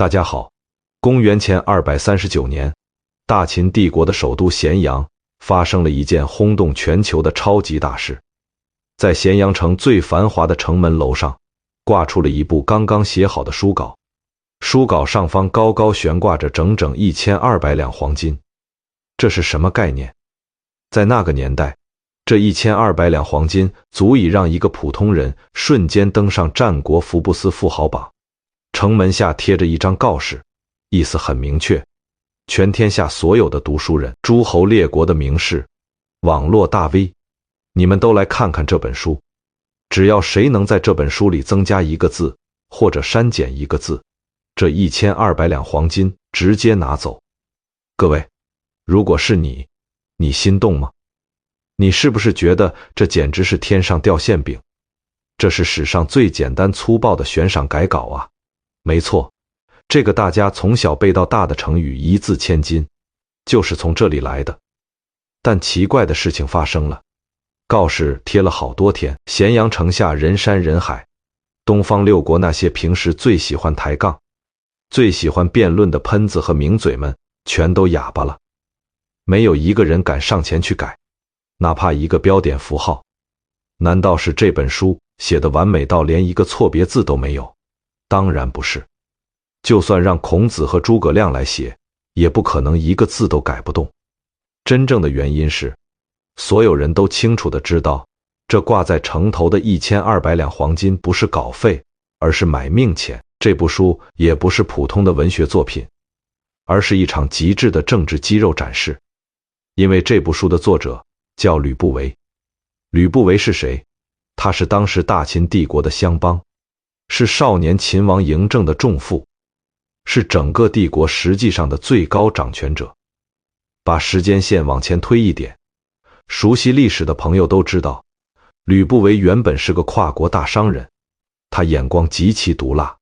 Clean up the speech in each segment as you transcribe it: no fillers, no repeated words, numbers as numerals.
大家好，公元前239年，大秦帝国的首都咸阳发生了一件轰动全球的超级大事。在咸阳城最繁华的城门楼上，挂出了一部刚刚写好的书稿，书稿上方高高悬挂着整整1200两黄金。这是什么概念？在那个年代，这1200两黄金足以让一个普通人瞬间登上战国福布斯富豪榜。城门下贴着一张告示，意思很明确，全天下所有的读书人、诸侯列国的名士、网络大 V， 你们都来看看这本书，只要谁能在这本书里增加一个字或者删减一个字，这1200两黄金直接拿走。各位，如果是你心动吗？你是不是觉得这简直是天上掉馅饼？这是史上最简单粗暴的悬赏改稿啊！没错，这个大家从小背到大的成语一字千金，就是从这里来的。但奇怪的事情发生了，告示贴了好多天，咸阳城下人山人海，东方六国那些平时最喜欢抬杠、最喜欢辩论的喷子和名嘴们全都哑巴了，没有一个人敢上前去改，哪怕一个标点符号。难道是这本书写得完美到连一个错别字都没有？当然不是，就算让孔子和诸葛亮来写，也不可能一个字都改不动。真正的原因是，所有人都清楚地知道，这挂在城头的1200两黄金不是稿费，而是买命钱。这部书也不是普通的文学作品，而是一场极致的政治肌肉展示。因为这部书的作者叫吕不韦。吕不韦是谁？他是当时大秦帝国的乡邦，是少年秦王嬴政的重父，是整个帝国实际上的最高掌权者。把时间线往前推一点，熟悉历史的朋友都知道，吕不韦原本是个跨国大商人，他眼光极其毒辣，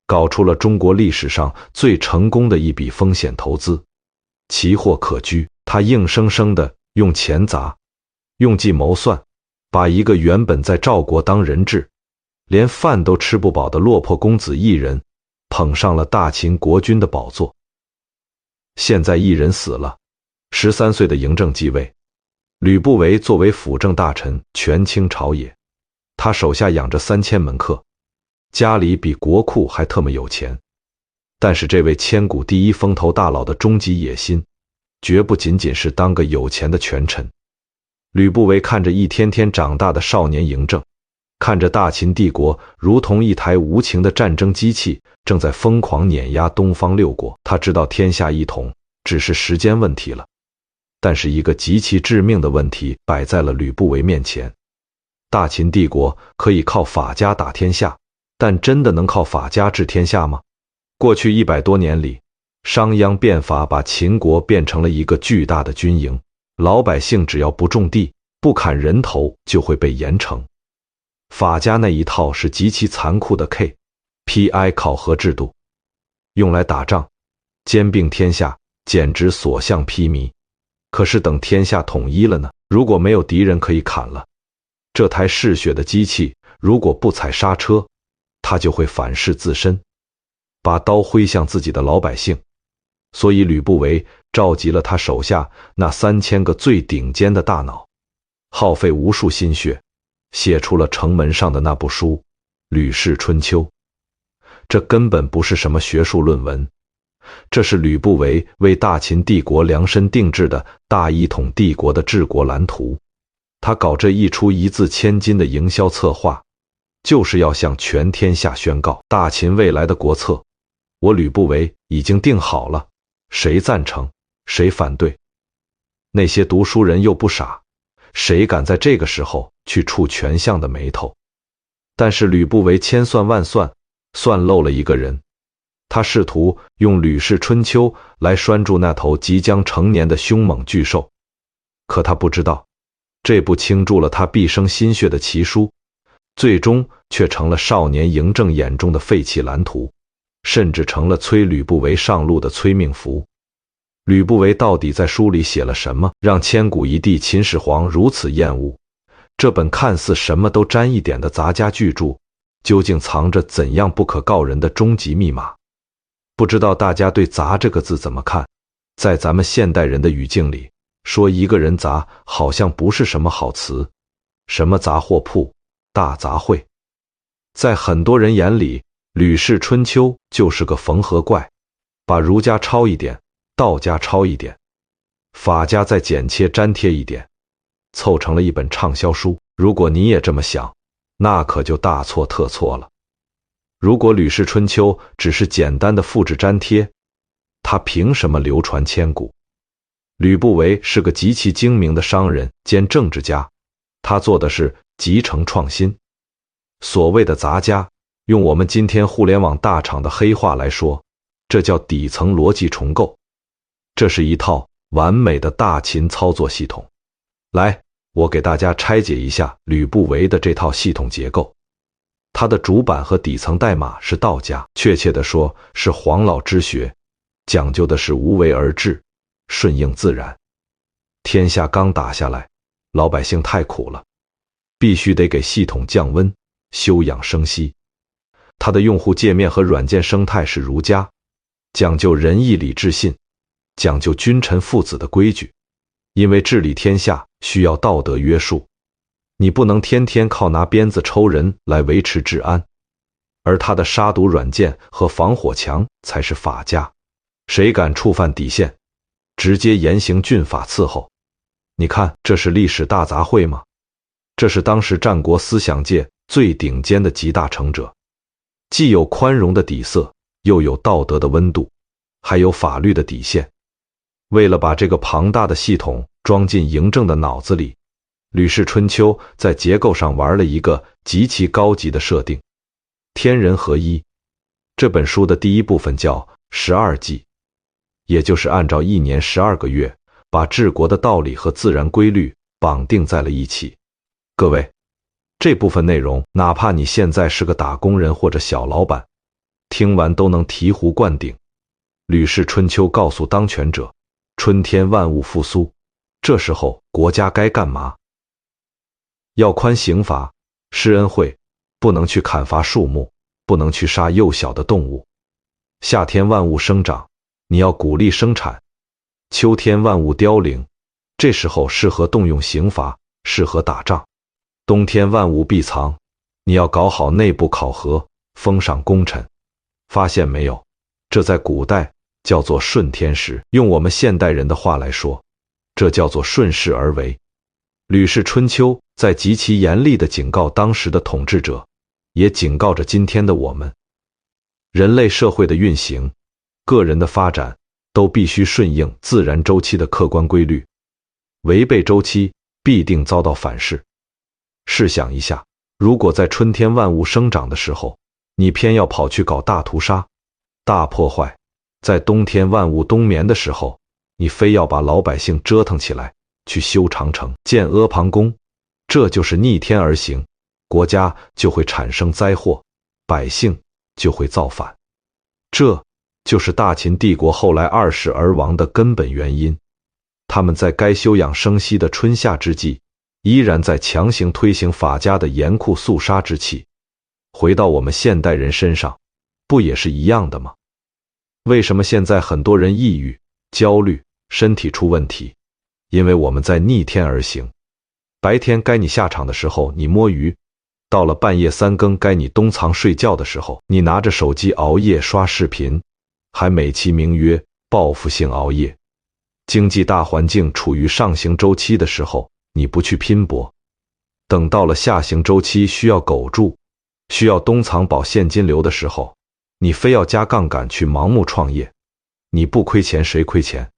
搞出了中国历史上最成功的一笔风险投资——奇货可居。他硬生生地用钱砸，用计谋算，把一个原本在赵国当人质，连饭都吃不饱的落魄公子异人捧上了大秦国君的宝座。现在异人死了，13岁的嬴政继位，吕不韦作为辅政大臣权倾朝野，他手下养着3000门客，家里比国库还特么有钱。但是这位千古第一风头大佬的终极野心，绝不仅仅是当个有钱的权臣。吕不韦看着一天天长大的少年嬴政，看着大秦帝国如同一台无情的战争机器，正在疯狂碾压东方六国，他知道天下一统只是时间问题了。但是一个极其致命的问题摆在了吕不韦面前。大秦帝国可以靠法家打天下，但真的能靠法家治天下吗？过去100多年里，商鞅变法把秦国变成了一个巨大的军营，老百姓只要不种地、不砍人头就会被严惩。法家那一套是极其残酷的 KPI 考核制度，用来打仗、兼并天下，简直所向披靡。可是等天下统一了呢？如果没有敌人可以砍了，这台嗜血的机器如果不踩刹车，它就会反噬自身，把刀挥向自己的老百姓。所以吕不韦召集了他手下那3000个最顶尖的大脑，耗费无数心血，写出了城门上的那部书《吕氏春秋》。这根本不是什么学术论文，这是吕不韦为大秦帝国量身定制的大一统帝国的治国蓝图。他搞这一出一字千金的营销策划，就是要向全天下宣告，大秦未来的国策，我吕不韦已经定好了，谁赞成，谁反对。那些读书人又不傻，谁敢在这个时候去触权相的眉头？但是吕不韦千算万算，算漏了一个人。他试图用《吕氏春秋》来拴住那头即将成年的凶猛巨兽，可他不知道，这部倾注了他毕生心血的奇书，最终却成了少年嬴政眼中的废弃蓝图，甚至成了催吕不韦上路的催命符。吕不韦到底在书里写了什么，让千古一帝秦始皇如此厌恶？这本看似什么都沾一点的杂家巨著，究竟藏着怎样不可告人的终极密码？不知道大家对杂这个字怎么看？在咱们现代人的语境里，说一个人杂好像不是什么好词，什么杂货铺、大杂烩。在很多人眼里，《吕氏春秋》就是个缝合怪，把儒家抄一点，道家抄一点，法家再剪切粘贴一点，凑成了一本畅销书。如果你也这么想，那可就大错特错了。如果《吕氏春秋》只是简单的复制粘贴，它凭什么流传千古？吕不韦是个极其精明的商人兼政治家，他做的是集成创新。所谓的杂家，用我们今天互联网大厂的黑话来说，这叫底层逻辑重构。这是一套完美的大秦操作系统。来，我给大家拆解一下吕不韦的这套系统结构。它的主板和底层代码是道家，确切地说是黄老之学，讲究的是无为而治，顺应自然。天下刚打下来，老百姓太苦了，必须得给系统降温，休养生息。它的用户界面和软件生态是儒家，讲究仁义礼智信，讲究君臣父子的规矩，因为治理天下需要道德约束，你不能天天靠拿鞭子抽人来维持治安。而它的杀毒软件和防火墙才是法家，谁敢触犯底线，直接严刑峻法伺候。你看，这是历史大杂烩吗？这是当时战国思想界最顶尖的集大成者，既有宽容的底色，又有道德的温度，还有法律的底线。为了把这个庞大的系统装进嬴政的脑子里，《吕氏春秋》在结构上玩了一个极其高级的设定，天人合一。这本书的第一部分叫12纪，也就是按照一年12个月，把治国的道理和自然规律绑定在了一起。各位，这部分内容，哪怕你现在是个打工人或者小老板，听完都能醍醐灌顶。《吕氏春秋》告诉当权者，春天万物复苏，这时候国家该干嘛？要宽刑罚，施恩惠，不能去砍伐树木，不能去杀幼小的动物。夏天万物生长，你要鼓励生产。秋天万物凋零，这时候适合动用刑罚，适合打仗。冬天万物闭藏，你要搞好内部考核，封赏功臣。发现没有？这在古代叫做顺天时，用我们现代人的话来说，这叫做顺势而为。《吕氏春秋》在极其严厉地警告当时的统治者，也警告着今天的我们。人类社会的运行，个人的发展，都必须顺应自然周期的客观规律，违背周期必定遭到反噬。试想一下，如果在春天万物生长的时候，你偏要跑去搞大屠杀、大破坏；在冬天万物冬眠的时候，你非要把老百姓折腾起来，去修长城、建阿房宫，这就是逆天而行，国家就会产生灾祸，百姓就会造反。这就是大秦帝国后来二世而亡的根本原因。他们在该休养生息的春夏之际，依然在强行推行法家的严酷肃杀之气。回到我们现代人身上，不也是一样的吗？为什么现在很多人抑郁、焦虑，身体出问题？因为我们在逆天而行。白天该你下场的时候，你摸鱼；到了半夜3更该你东藏睡觉的时候，你拿着手机熬夜刷视频，还美其名曰报复性熬夜。经济大环境处于上行周期的时候，你不去拼搏，等到了下行周期需要苟住，需要东藏保现金流的时候，你非要加杠杆去盲目创业。你不亏钱谁亏钱？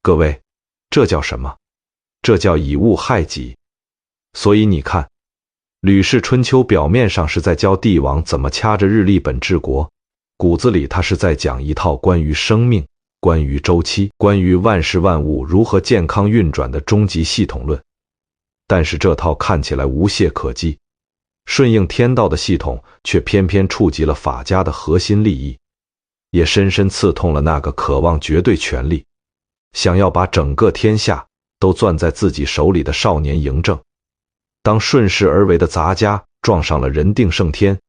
各位，这叫什么？这叫以物害己。所以你看，《吕氏春秋》表面上是在教帝王怎么掐着日历本治国，骨子里他是在讲一套关于生命、关于周期、关于万事万物如何健康运转的终极系统论。但是这套看起来无懈可击、顺应天道的系统，却偏偏触及了法家的核心利益，也深深刺痛了那个渴望绝对权力、想要把整个天下都攥在自己手里的少年嬴政。当顺势而为的杂家撞上了人定胜天、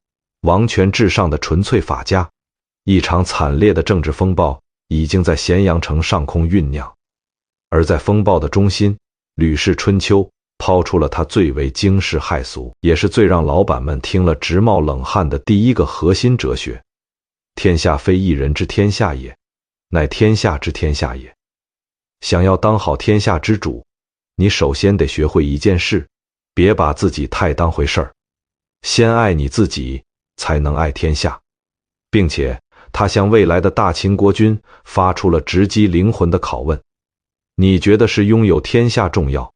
王权至上的纯粹法家，一场惨烈的政治风暴已经在咸阳城上空酝酿，而在风暴的中心，吕氏春秋抛出了他最为惊世骇俗，也是最让老板们听了直冒冷汗的第一个核心哲学：天下非一人之天下也，乃天下之天下也。想要当好天下之主，你首先得学会一件事，别把自己太当回事儿，先爱你自己，才能爱天下。并且他向未来的大秦国君发出了直击灵魂的拷问：你觉得是拥有天下重要，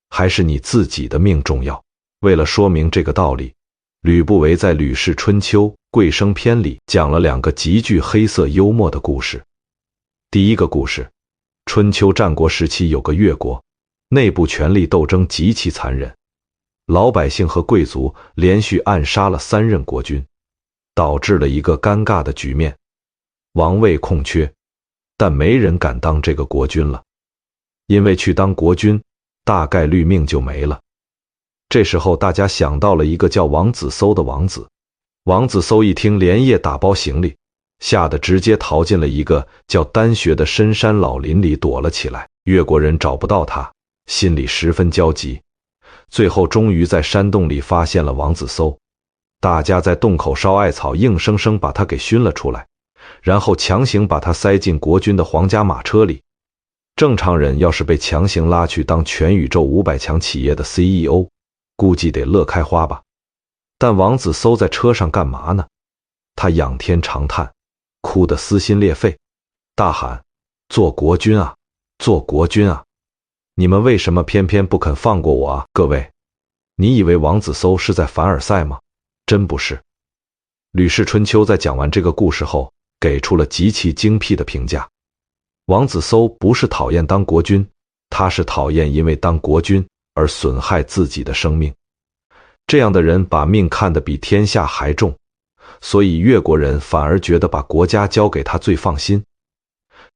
还是你自己的命重要？为了说明这个道理，吕不韦在《吕氏春秋贵生篇》里讲了2个极具黑色幽默的故事。第一个故事，春秋战国时期有个越国，内部权力斗争极其残忍，老百姓和贵族连续暗杀了3任国君，导致了一个尴尬的局面：王位空缺，但没人敢当这个国君了，因为去当国君大概率命就没了。这时候大家想到了一个叫王子搜的王子。王子搜一听，连夜打包行李，吓得直接逃进了一个叫丹穴的深山老林里躲了起来。越国人找不到他，心里十分焦急，最后终于在山洞里发现了王子搜。大家在洞口烧艾草，硬生生把他给熏了出来，然后强行把他塞进国君的皇家马车里。正常人要是被强行拉去当全宇宙500强企业的 CEO， 估计得乐开花吧。但王子搜在车上干嘛呢？他仰天长叹，哭得撕心裂肺，大喊：做国君啊，做国君啊！你们为什么偏偏不肯放过我啊？各位，你以为王子搜是在凡尔赛吗？真不是。吕氏春秋在讲完这个故事后，给出了极其精辟的评价。王子搜不是讨厌当国君，他是讨厌因为当国君而损害自己的生命。这样的人把命看得比天下还重，所以越国人反而觉得把国家交给他最放心。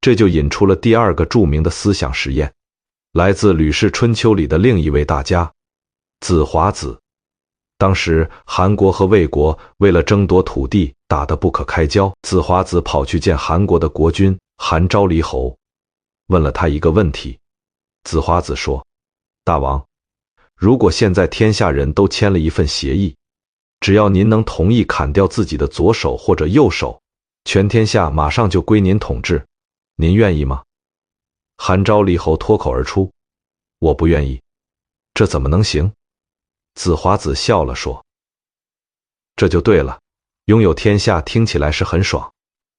这就引出了第2个著名的思想实验，来自《吕氏春秋》里的另一位大家子华子。当时韩国和魏国为了争夺土地打得不可开交，子华子跑去见韩国的国君韩昭黎侯，问了他一个问题。子华子说：大王，如果现在天下人都签了一份协议，只要您能同意砍掉自己的左手或者右手，全天下马上就归您统治，您愿意吗？韩昭黎侯脱口而出：我不愿意。这怎么能行？子华子笑了说：这就对了，拥有天下听起来是很爽，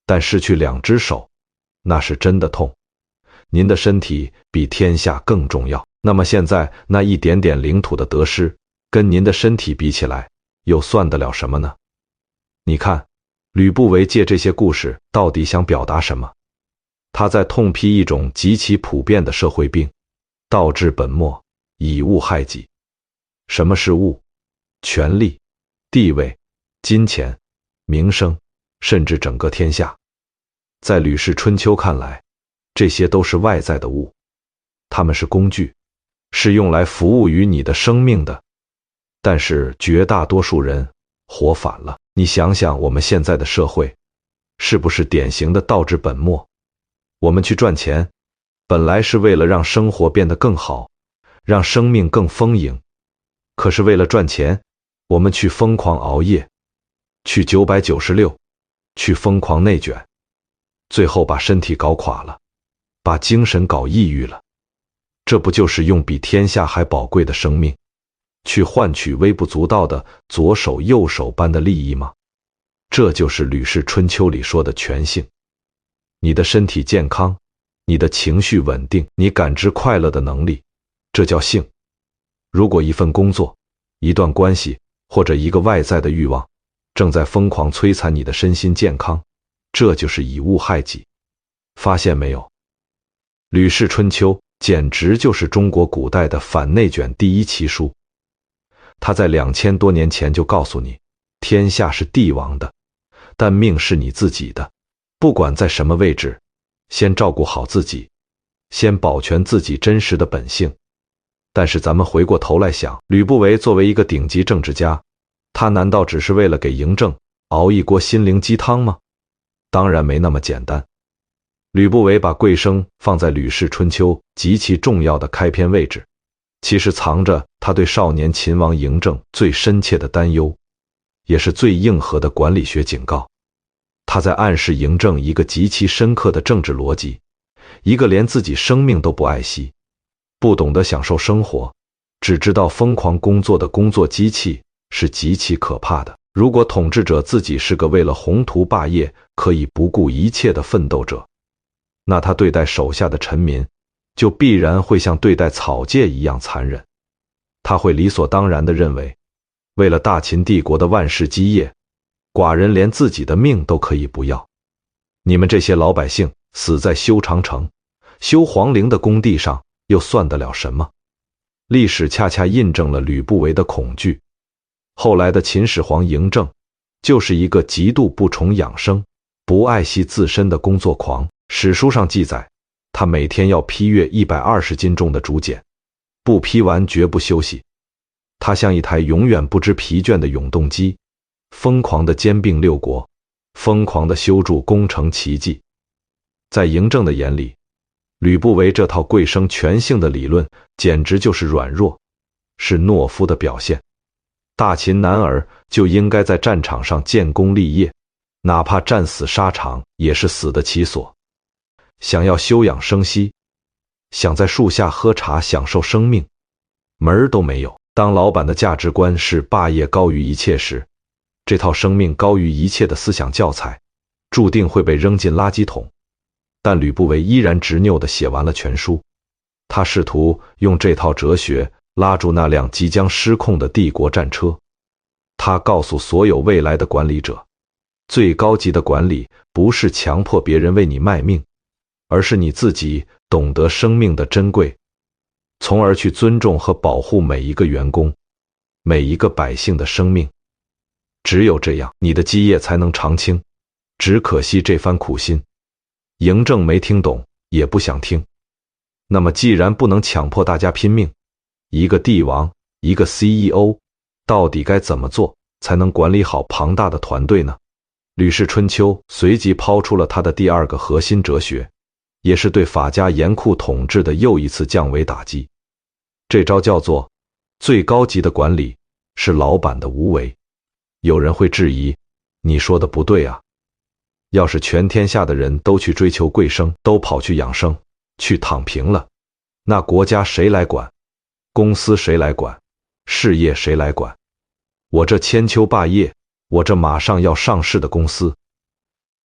但失去2只手，那是真的痛。您的身体比天下更重要，那么现在那一点点领土的得失，跟您的身体比起来，又算得了什么呢？你看，吕不韦借这些故事到底想表达什么？他在痛批一种极其普遍的社会病：道治本末，以物害己。什么是物？权力、地位、金钱、名声，甚至整个天下。在吕氏春秋看来，这些都是外在的物，它们是工具，是用来服务于你的生命的。但是绝大多数人活反了。你想想我们现在的社会，是不是典型的道治本末？我们去赚钱，本来是为了让生活变得更好，让生命更丰盈。可是为了赚钱，我们去疯狂熬夜，去996，去疯狂内卷，最后把身体搞垮了，把精神搞抑郁了。这不就是用比天下还宝贵的生命，去换取微不足道的左手右手般的利益吗？这就是《吕氏春秋》里说的权性。你的身体健康，你的情绪稳定，你感知快乐的能力，这叫性。如果一份工作、一段关系或者一个外在的欲望正在疯狂摧残你的身心健康，这就是以物害己。发现没有？《吕氏春秋》简直就是中国古代的反内卷第一奇书。他在2000多年前就告诉你，天下是帝王的，但命是你自己的。不管在什么位置，先照顾好自己，先保全自己真实的本性。但是咱们回过头来想，吕不韦作为一个顶级政治家，他难道只是为了给嬴政熬一锅心灵鸡汤吗？当然没那么简单。吕不韦把桂生放在《吕氏春秋》极其重要的开篇位置，其实藏着他对少年秦王嬴政最深切的担忧，也是最硬核的管理学警告。他在暗示嬴政一个极其深刻的政治逻辑，一个连自己生命都不爱惜，不懂得享受生活，只知道疯狂工作的工作机器是极其可怕的。如果统治者自己是个为了宏图霸业可以不顾一切的奋斗者，那他对待手下的臣民就必然会像对待草芥一样残忍。他会理所当然地认为，为了大秦帝国的万世基业，寡人连自己的命都可以不要。你们这些老百姓死在修长城、修皇陵的工地上，又算得了什么？历史恰恰印证了吕不韦的恐惧。后来的秦始皇嬴政就是一个极度不崇养生、不爱惜自身的工作狂。史书上记载，他每天要批阅120斤重的竹简，不批完绝不休息。他像一台永远不知疲倦的永动机，疯狂地兼并六国，疯狂地修筑工程奇迹。在嬴政的眼里，吕不韦这套贵生全性的理论简直就是软弱，是懦夫的表现。大秦男儿就应该在战场上建功立业，哪怕战死沙场也是死得其所。想要休养生息，想在树下喝茶享受生命，门儿都没有。当老板的价值观是霸业高于一切时，这套生命高于一切的思想教材注定会被扔进垃圾桶。但吕不韦依然执拗地写完了全书，他试图用这套哲学拉住那辆即将失控的帝国战车。他告诉所有未来的管理者，最高级的管理不是强迫别人为你卖命，而是你自己懂得生命的珍贵，从而去尊重和保护每一个员工、每一个百姓的生命。只有这样，你的基业才能长青。只可惜这番苦心，嬴政没听懂，也不想听。那么既然不能强迫大家拼命，一个帝王，一个 CEO， 到底该怎么做才能管理好庞大的团队呢？吕氏春秋随即抛出了他的第二个核心哲学，也是对法家严酷统治的又一次降维打击。这招叫做最高级的管理是老板的无为。有人会质疑，你说的不对啊，要是全天下的人都去追求贵生，都跑去养生，去躺平了，那国家谁来管？公司谁来管？事业谁来管？我这千秋霸业，我这马上要上市的公司，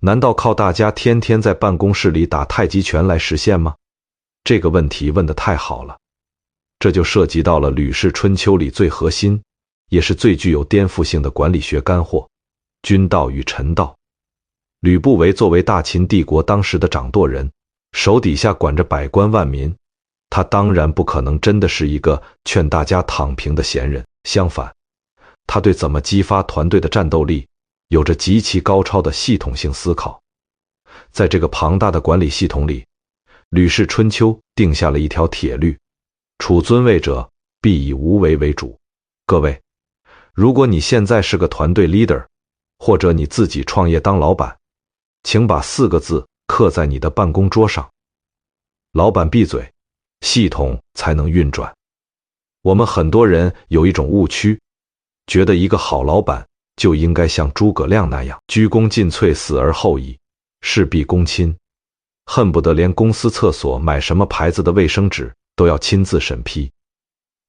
难道靠大家天天在办公室里打太极拳来实现吗？这个问题问得太好了，这就涉及到了《吕氏春秋》里最核心，也是最具有颠覆性的管理学干货——君道与臣道。吕不韦作为大秦帝国当时的掌舵人，手底下管着百官万民，他当然不可能真的是一个劝大家躺平的闲人。相反，他对怎么激发团队的战斗力有着极其高超的系统性思考。在这个庞大的管理系统里，《吕氏春秋》定下了一条铁律：处尊位者，必以无为为主。各位，如果你现在是个团队 leader， 或者你自己创业当老板，请把4个字刻在你的办公桌上：老板闭嘴，系统才能运转。我们很多人有一种误区，觉得一个好老板就应该像诸葛亮那样鞠躬尽瘁，死而后已，事必躬亲，恨不得连公司厕所买什么牌子的卫生纸都要亲自审批。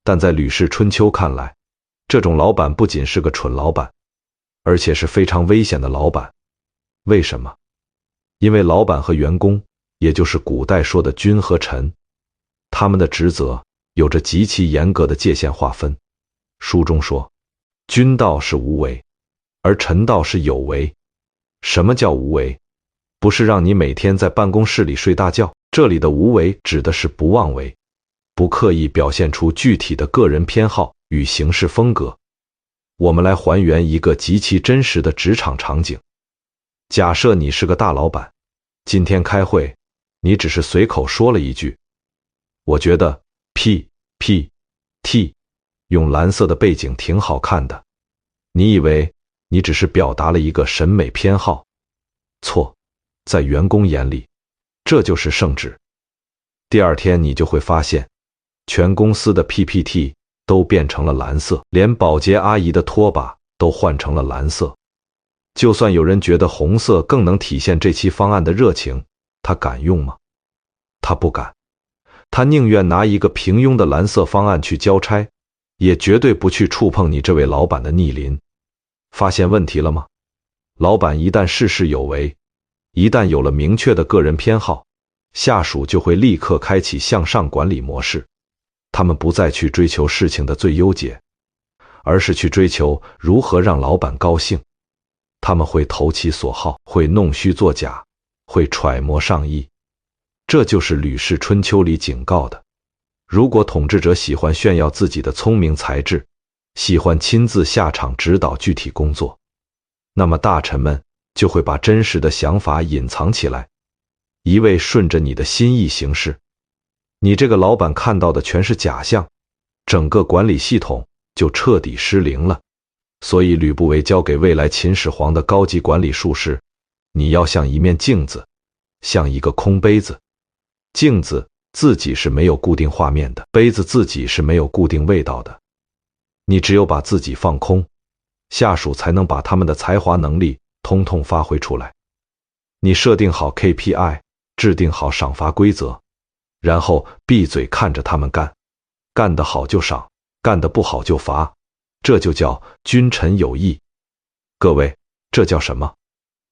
但在《吕氏春秋》看来，这种老板不仅是个蠢老板，而且是非常危险的老板。为什么？因为老板和员工，也就是古代说的君和臣，他们的职责有着极其严格的界限划分。书中说，君道是无为，而臣道是有为。什么叫无为？不是让你每天在办公室里睡大觉，这里的无为指的是不妄为，不刻意表现出具体的个人偏好与行事风格。我们来还原一个极其真实的职场场景。假设你是个大老板，今天开会，你只是随口说了一句，我觉得 PPT 用蓝色的背景挺好看的。你以为你只是表达了一个审美偏好？错，在员工眼里，这就是圣旨。第二天你就会发现，全公司的 PPT 都变成了蓝色，连保洁阿姨的拖把都换成了蓝色。就算有人觉得红色更能体现这期方案的热情，他敢用吗？他不敢。他宁愿拿一个平庸的蓝色方案去交差，也绝对不去触碰你这位老板的逆鳞。发现问题了吗？老板一旦事事有为，一旦有了明确的个人偏好，下属就会立刻开启向上管理模式。他们不再去追求事情的最优解，而是去追求如何让老板高兴。他们会投其所好，会弄虚作假，会揣摩上意。这就是《吕氏春秋》里警告的：如果统治者喜欢炫耀自己的聪明才智，喜欢亲自下场指导具体工作，那么大臣们就会把真实的想法隐藏起来，一味顺着你的心意行事。你这个老板看到的全是假象，整个管理系统就彻底失灵了。所以吕不韦交给未来秦始皇的高级管理术士，你要像一面镜子，像一个空杯子。镜子自己是没有固定画面的，杯子自己是没有固定味道的。你只有把自己放空，下属才能把他们的才华能力通通发挥出来。你设定好 KPI， 制定好赏罚规则，然后闭嘴看着他们干，干得好就赏，干得不好就罚，这就叫君臣有义。各位，这叫什么？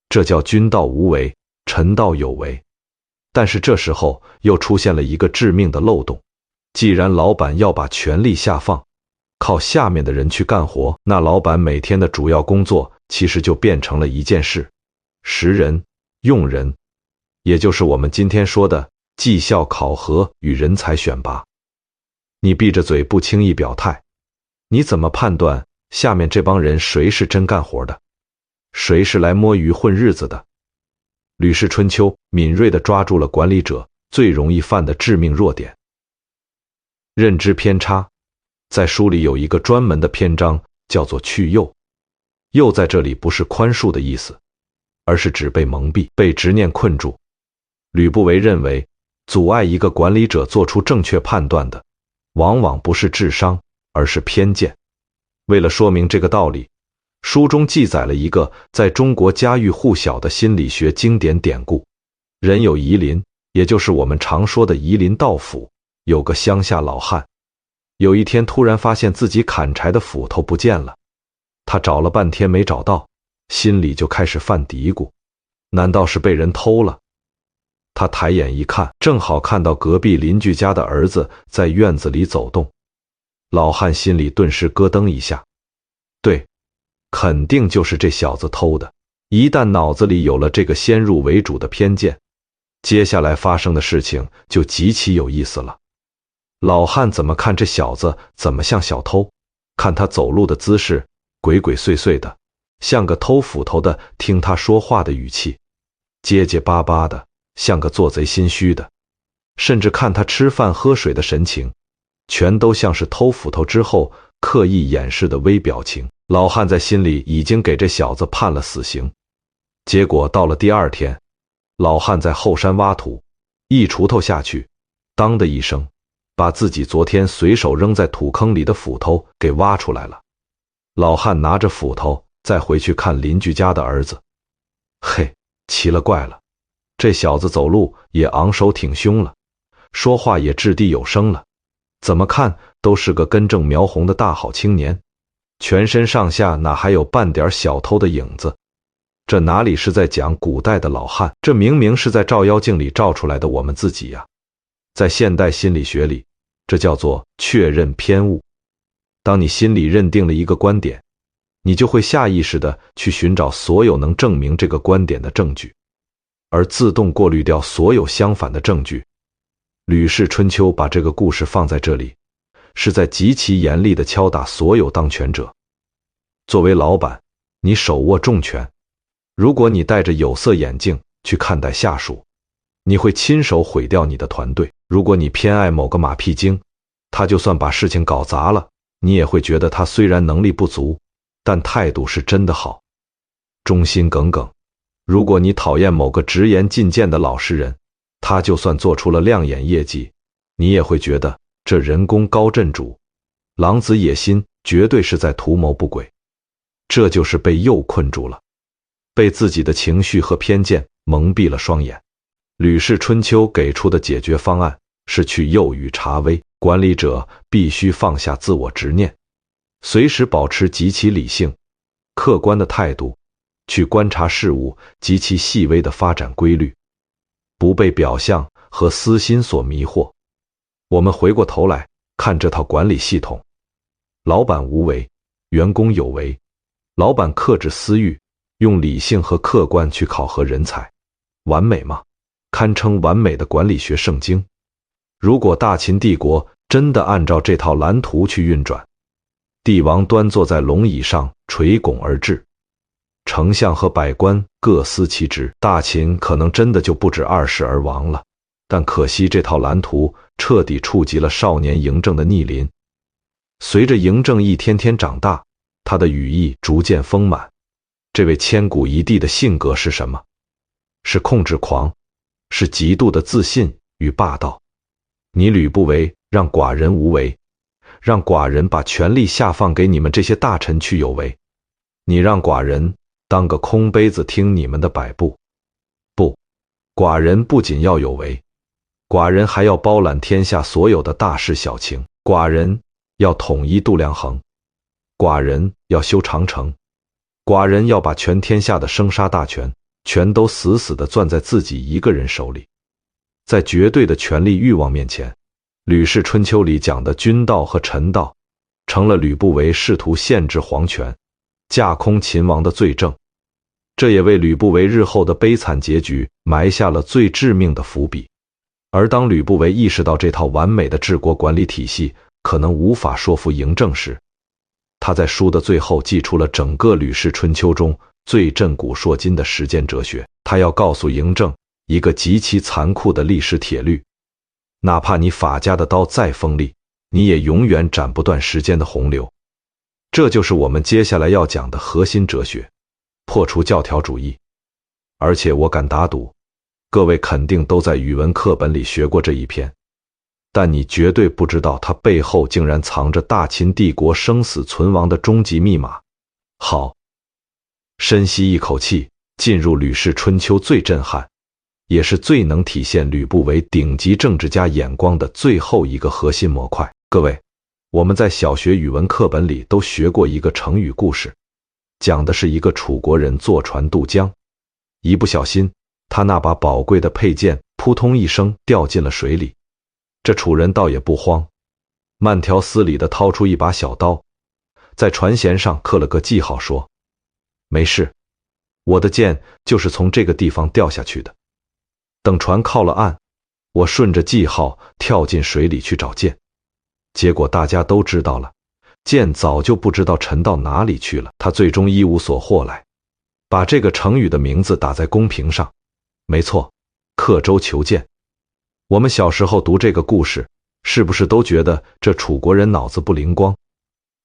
这叫君道无为，臣道有为。但是这时候又出现了一个致命的漏洞，既然老板要把权力下放，靠下面的人去干活，那老板每天的主要工作其实就变成了一件事：识人、用人，也就是我们今天说的绩效考核与人才选拔。你闭着嘴不轻易表态，你怎么判断下面这帮人谁是真干活的，谁是来摸鱼混日子的？《吕氏春秋》敏锐地抓住了管理者最容易犯的致命弱点——认知偏差。在书里有一个专门的篇章，叫做去诱。诱在这里不是宽恕的意思，而是指被蒙蔽、被执念困住。吕不韦认为，阻碍一个管理者做出正确判断的，往往不是智商，而是偏见。为了说明这个道理，书中记载了一个在中国家喻户晓的心理学经典典故。人有夷邻，也就是我们常说的夷陵道府，有个乡下老汉，有一天突然发现自己砍柴的斧头不见了。他找了半天没找到，心里就开始犯嘀咕，难道是被人偷了？他抬眼一看，正好看到隔壁邻居家的儿子在院子里走动。老汉心里顿时咯噔一下，对，肯定就是这小子偷的。一旦脑子里有了这个先入为主的偏见，接下来发生的事情就极其有意思了。老汉怎么看这小子怎么像小偷，看他走路的姿势鬼鬼祟祟的，像个偷斧头的，听他说话的语气结结巴巴的，像个做贼心虚的，甚至看他吃饭喝水的神情，全都像是偷斧头之后刻意掩饰的微表情。老汉在心里已经给这小子判了死刑。结果到了第二天，老汉在后山挖土，一锄头下去，当的一声，把自己昨天随手扔在土坑里的斧头给挖出来了。老汉拿着斧头再回去看邻居家的儿子，嘿，奇了怪了，这小子走路也昂首挺胸了，说话也掷地有声了，怎么看都是个根正苗红的大好青年，全身上下哪还有半点小偷的影子？这哪里是在讲古代的老汉，这明明是在照妖镜里照出来的我们自己呀！在现代心理学里，这叫做确认偏误。当你心里认定了一个观点，你就会下意识地去寻找所有能证明这个观点的证据，而自动过滤掉所有相反的证据。《吕氏春秋》把这个故事放在这里，是在极其严厉地敲打所有当权者。作为老板，你手握重权，如果你戴着有色眼镜去看待下属，你会亲手毁掉你的团队。如果你偏爱某个马屁精，他就算把事情搞砸了，你也会觉得他虽然能力不足，但态度是真的好。忠心耿耿，如果你讨厌某个直言进谏的老实人，他就算做出了亮眼业绩，你也会觉得这人功高震主，狼子野心，绝对是在图谋不轨。这就是被诱困住了，被自己的情绪和偏见蒙蔽了双眼。吕氏春秋给出的解决方案是去诱与察微，管理者必须放下自我执念，随时保持极其理性、客观的态度，去观察事物及其细微的发展规律，不被表象和私心所迷惑。我们回过头来看这套管理系统，老板无为，员工有为。老板克制私欲，用理性和客观去考核人才，完美吗？堪称完美的管理学圣经。如果大秦帝国真的按照这套蓝图去运转，帝王端坐在龙椅上垂拱而治，丞相和百官各司其职，大秦可能真的就不止20而亡了。但可惜这套蓝图彻底触及了少年嬴政的逆鳞。随着嬴政一天天长大，他的羽翼逐渐丰满。这位千古一帝的性格是什么？是控制狂，是极度的自信与霸道。你吕不韦让寡人无为，让寡人把权力下放给你们这些大臣去有为，你让寡人当个空杯子听你们的摆布。不，寡人不仅要有为，寡人还要包揽天下所有的大事小情，寡人要统一度量衡，寡人要修长城，寡人要把全天下的生杀大权全都死死地攥在自己一个人手里。在绝对的权力欲望面前，吕氏春秋里讲的君道和臣道成了吕不韦试图限制皇权、架空秦王的罪证。这也为吕不韦日后的悲惨结局埋下了最致命的伏笔。而当吕不韦意识到这套完美的治国管理体系可能无法说服嬴政时，他在书的最后寄出了整个吕氏春秋中最震古烁今的实践哲学。他要告诉嬴政一个极其残酷的历史铁律：哪怕你法家的刀再锋利，你也永远斩不断时间的洪流。这就是我们接下来要讲的核心哲学——破除教条主义。而且我敢打赌，各位肯定都在语文课本里学过这一篇，但你绝对不知道它背后竟然藏着大秦帝国生死存亡的终极密码。好，深吸一口气，进入吕氏春秋最震撼，也是最能体现吕不韦顶级政治家眼光的最后一个核心模块。各位，我们在小学语文课本里都学过一个成语故事，讲的是一个楚国人坐船渡江，一不小心，他那把宝贵的佩剑扑通一声掉进了水里。这楚人倒也不慌，慢条斯理地掏出一把小刀，在船舷上刻了个记号，说：没事，我的剑就是从这个地方掉下去的。等船靠了岸，我顺着记号跳进水里去找剑。结果大家都知道了，剑早就不知道沉到哪里去了。他最终一无所获来，把这个成语的名字打在公屏上。没错，刻舟求剑。我们小时候读这个故事，是不是都觉得这楚国人脑子不灵光，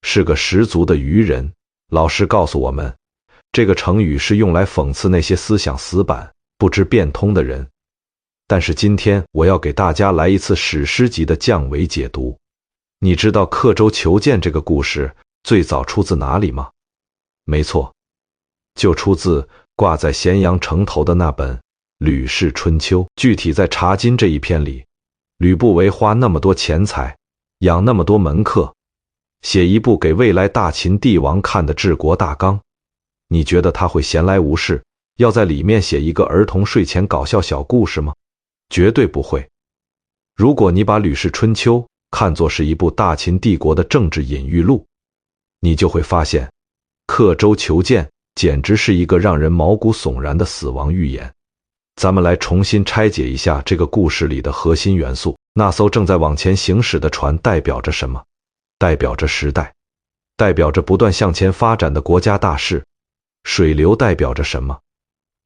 是个十足的愚人？老师告诉我们，这个成语是用来讽刺那些思想死板、不知变通的人。但是今天我要给大家来一次史诗级的降维解读。你知道刻舟求剑这个故事最早出自哪里吗？没错，就出自挂在咸阳城头的那本《吕氏春秋》。具体在查经这一篇里，吕不韦花那么多钱财，养那么多门客，写一部给未来大秦帝王看的治国大纲，你觉得他会闲来无事，要在里面写一个儿童睡前搞笑小故事吗？绝对不会。如果你把《吕氏春秋》看作是一部大秦帝国的政治隐喻录，你就会发现，刻舟求剑简直是一个让人毛骨悚然的死亡预言。咱们来重新拆解一下这个故事里的核心元素。那艘正在往前行驶的船代表着什么？代表着时代，代表着不断向前发展的国家大事。水流代表着什么？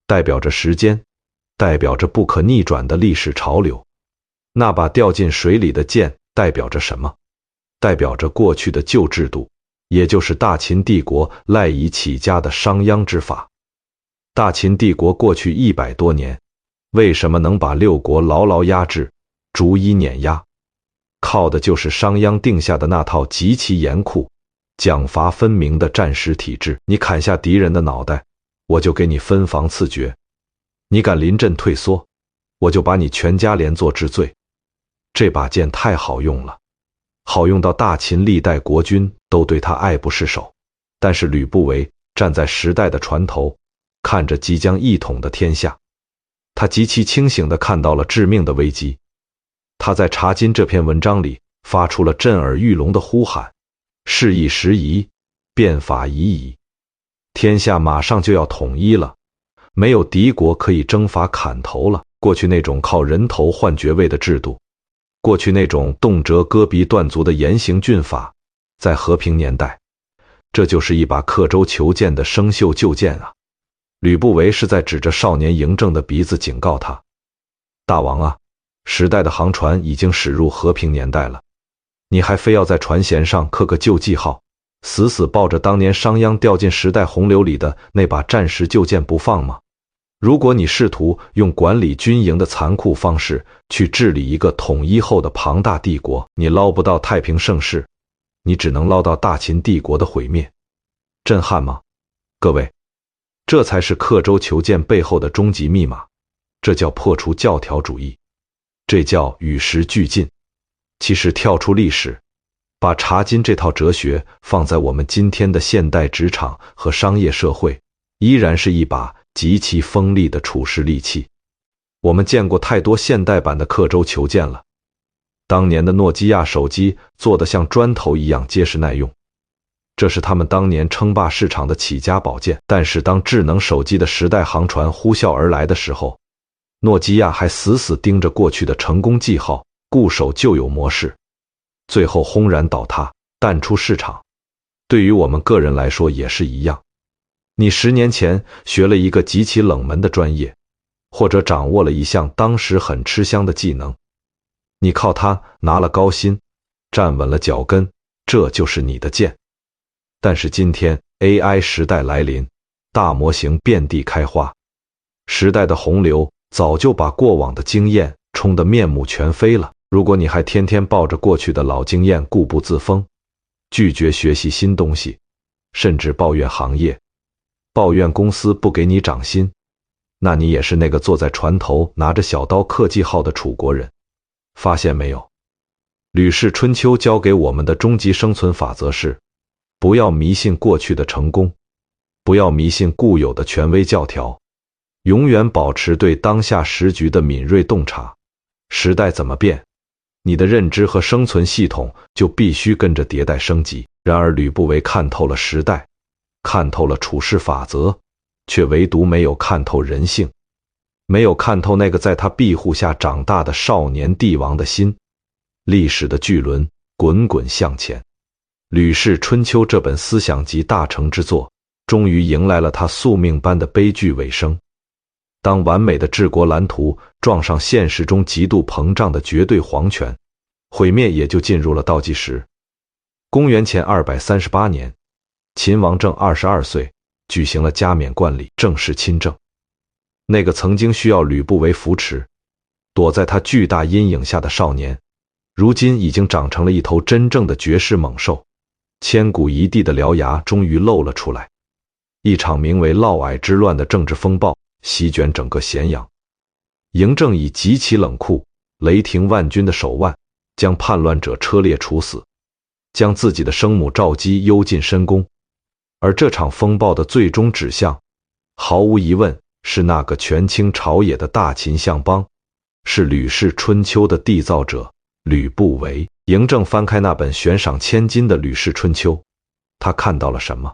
代表着时间，代表着不可逆转的历史潮流。那把掉进水里的剑代表着什么？代表着过去的旧制度，也就是大秦帝国赖以起家的商鞅之法。大秦帝国过去100多年，为什么能把六国牢牢压制，逐一碾压？靠的就是商鞅定下的那套极其严酷、奖罚分明的战时体制。你砍下敌人的脑袋，我就给你分房赐爵；你敢临阵退缩，我就把你全家连坐治罪。这把剑太好用了，好用到大秦历代国君都对他爱不释手。但是吕不韦站在时代的船头，看着即将一统的天下，他极其清醒地看到了致命的危机。他在《茶经》这篇文章里发出了震耳欲聋的呼喊：事已时移，变法已矣。天下马上就要统一了，没有敌国可以征伐砍头了。过去那种靠人头换爵位的制度，过去那种动辄割鼻断足的严刑峻法，在和平年代，这就是一把刻舟求剑的生锈旧剑啊！吕不韦是在指着少年嬴政的鼻子警告他：大王啊，时代的航船已经驶入和平年代了，你还非要在船舷上刻个旧记号，死死抱着当年商鞅掉进时代洪流里的那把战时旧剑不放吗？如果你试图用管理军营的残酷方式去治理一个统一后的庞大帝国，你捞不到太平盛世，你只能捞到大秦帝国的毁灭。震撼吗？各位，这才是刻舟求剑背后的终极密码，这叫破除教条主义，这叫与时俱进。其实跳出历史，把茶经这套哲学放在我们今天的现代职场和商业社会，依然是一把极其锋利的处事利器。我们见过太多现代版的刻舟求剑了。当年的诺基亚手机做得像砖头一样结实耐用，这是他们当年称霸市场的起家宝剑。但是当智能手机的时代航船呼啸而来的时候，诺基亚还死死盯着过去的成功记号，固守旧有模式，最后轰然倒塌，淡出市场。对于我们个人来说也是一样，你10年前学了一个极其冷门的专业，或者掌握了一项当时很吃香的技能，你靠它拿了高薪，站稳了脚跟，这就是你的剑。但是今天 AI 时代来临，大模型遍地开花，时代的洪流早就把过往的经验冲得面目全非了。如果你还天天抱着过去的老经验固步自封，拒绝学习新东西，甚至抱怨行业，抱怨公司不给你涨薪，那你也是那个坐在船头拿着小刀刻记号的楚国人。发现没有？吕氏春秋教给我们的终极生存法则是：不要迷信过去的成功，不要迷信固有的权威教条，永远保持对当下时局的敏锐洞察。时代怎么变，你的认知和生存系统就必须跟着迭代升级。然而吕不韦看透了时代，看透了处事法则，却唯独没有看透人性，没有看透那个在他庇护下长大的少年帝王的心。历史的巨轮滚滚向前，吕氏春秋这本思想集大成之作，终于迎来了他宿命般的悲剧尾声。当完美的治国蓝图撞上现实中极度膨胀的绝对皇权，毁灭也就进入了倒计时。公元前238年，秦王政22岁，举行了加冕冠礼，正式亲政。那个曾经需要吕不韦扶持，躲在他巨大阴影下的少年，如今已经长成了一头真正的绝世猛兽，千古一帝的獠牙终于露了出来。一场名为嫪毐之乱的政治风暴席卷整个咸阳。嬴政以极其冷酷、雷霆万钧的手腕，将叛乱者车裂处死，将自己的生母赵姬幽禁深宫。而这场风暴的最终指向，毫无疑问是那个权倾朝野的大秦相邦，是吕氏春秋的缔造者吕不韦。嬴政翻开那本悬赏千金的吕氏春秋，他看到了什么？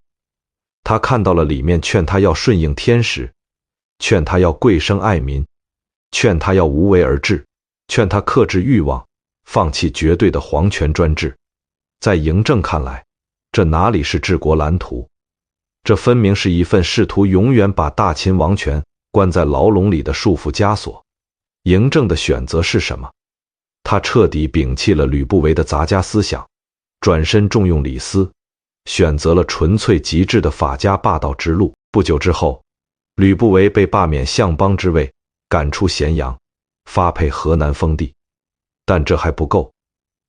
他看到了里面劝他要顺应天时，劝他要贵生爱民，劝他要无为而治，劝他克制欲望，放弃绝对的皇权专制。在嬴政看来，这哪里是治国蓝图？这分明是一份试图永远把大秦王权关在牢笼里的束缚枷锁。嬴政的选择是什么？他彻底摒弃了吕不韦的杂家思想，转身重用李斯，选择了纯粹极致的法家霸道之路。不久之后，吕不韦被罢免相邦之位，赶出咸阳，发配河南封地。但这还不够，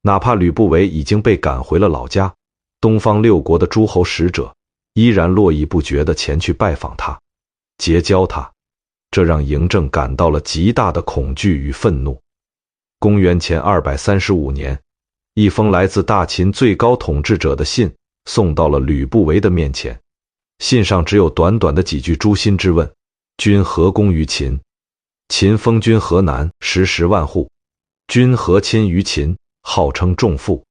哪怕吕不韦已经被赶回了老家，东方六国的诸侯使者依然络绎不绝地前去拜访他，结交他，这让嬴政感到了极大的恐惧与愤怒。公元前235年，一封来自大秦最高统治者的信送到了吕不韦的面前，信上只有短短的几句诛心之问：君何功于秦？秦封君河南10万户，君何亲于秦？号称重父。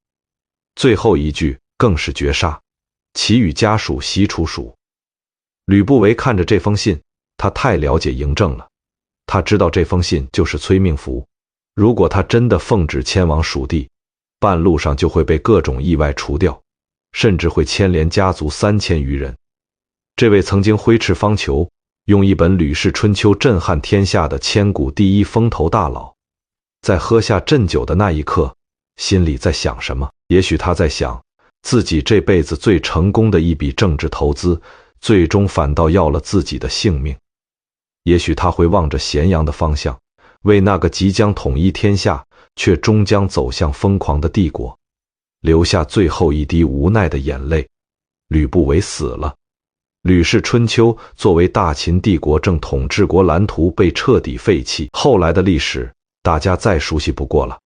最后一句更是绝杀：其与家属悉处蜀。吕不韦看着这封信，他太了解嬴政了，他知道这封信就是催命符，如果他真的奉旨迁往蜀地，半路上就会被各种意外除掉，甚至会牵连家族3000余人。这位曾经挥斥方遒，用一本《吕氏春秋》震撼天下的千古第一风头大佬，在喝下鸩酒的那一刻，心里在想什么？也许他在想，自己这辈子最成功的一笔政治投资，最终反倒要了自己的性命。也许他会望着咸阳的方向，为那个即将统一天下，却终将走向疯狂的帝国，留下最后一滴无奈的眼泪。吕不韦死了，吕氏春秋作为大秦帝国正统治国蓝图被彻底废弃。后来的历史大家再熟悉不过了。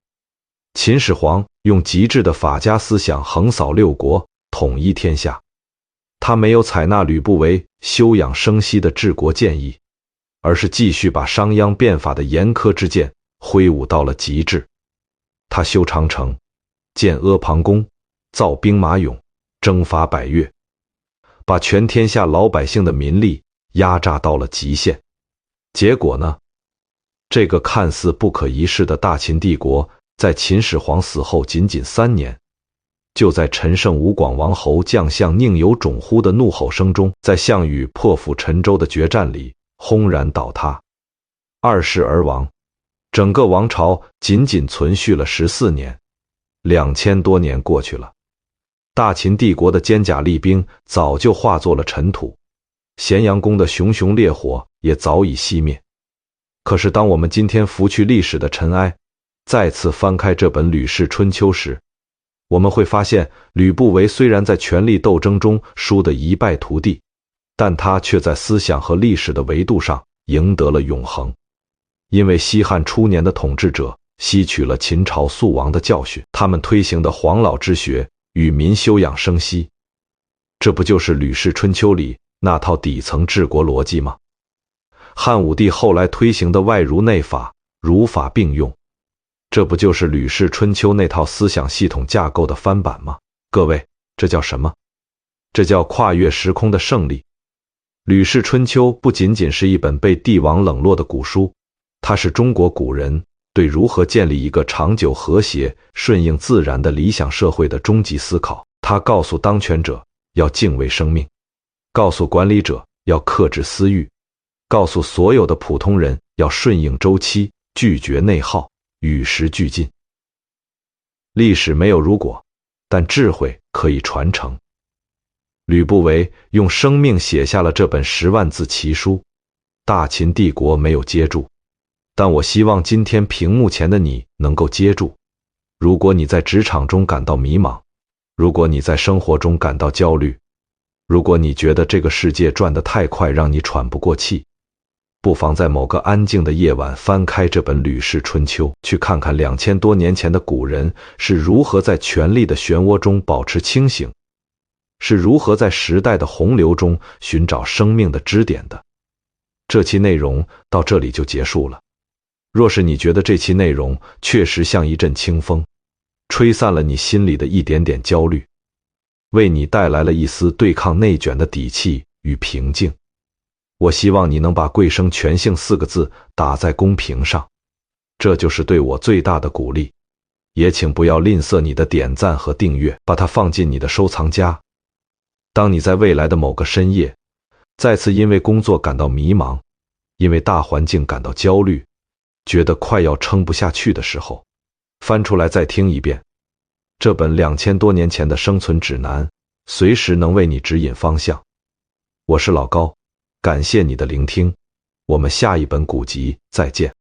秦始皇用极致的法家思想横扫六国，统一天下。他没有采纳吕不韦休养生息的治国建议，而是继续把商鞅变法的严苛之剑挥舞到了极致。他修长城，建阿房宫，造兵马俑，征伐百越，把全天下老百姓的民力压榨到了极限。结果呢？这个看似不可一世的大秦帝国，在秦始皇死后仅仅3年，就在陈胜吴广王侯将相宁有种乎的怒吼声中，在项羽破釜沉舟的决战里轰然倒塌，2世而亡。整个王朝仅仅存续了14年，2000多年过去了，大秦帝国的坚甲利兵早就化作了尘土，咸阳宫的熊熊烈火也早已熄灭。可是当我们今天拂去历史的尘埃，再次翻开这本《吕氏春秋》时，我们会发现，吕不韦虽然在权力斗争中输得一败涂地，但他却在思想和历史的维度上赢得了永恒。因为西汉初年的统治者吸取了秦朝肃王的教训，他们推行的黄老之学与民休养生息，这不就是《吕氏春秋》里那套底层治国逻辑吗？汉武帝后来推行的外儒内法，儒法并用，这不就是《吕氏春秋》那套思想系统架构的翻版吗？各位，这叫什么？这叫跨越时空的胜利。《吕氏春秋》不仅仅是一本被帝王冷落的古书，它是中国古人对如何建立一个长久和谐、顺应自然的理想社会的终极思考。它告诉当权者要敬畏生命，告诉管理者要克制私欲，告诉所有的普通人要顺应周期，拒绝内耗，与时俱进。历史没有如果，但智慧可以传承。吕不韦用生命写下了这本10万字奇书，大秦帝国没有接住，但我希望今天屏幕前的你能够接住。如果你在职场中感到迷茫，如果你在生活中感到焦虑，如果你觉得这个世界转得太快让你喘不过气，不妨在某个安静的夜晚翻开这本《吕氏春秋》，去看看2000多年前的古人是如何在权力的漩涡中保持清醒，是如何在时代的洪流中寻找生命的支点的。这期内容到这里就结束了。若是你觉得这期内容确实像一阵清风，吹散了你心里的一点点焦虑，为你带来了一丝对抗内卷的底气与平静，我希望你能把贵生全姓4个字打在公屏上，这就是对我最大的鼓励。也请不要吝啬你的点赞和订阅，把它放进你的收藏夹。当你在未来的某个深夜，再次因为工作感到迷茫，因为大环境感到焦虑，觉得快要撑不下去的时候，翻出来再听一遍这本2000多年前的生存指南，随时能为你指引方向。我是老高，感感谢你的聆听，我们下一本古籍再见。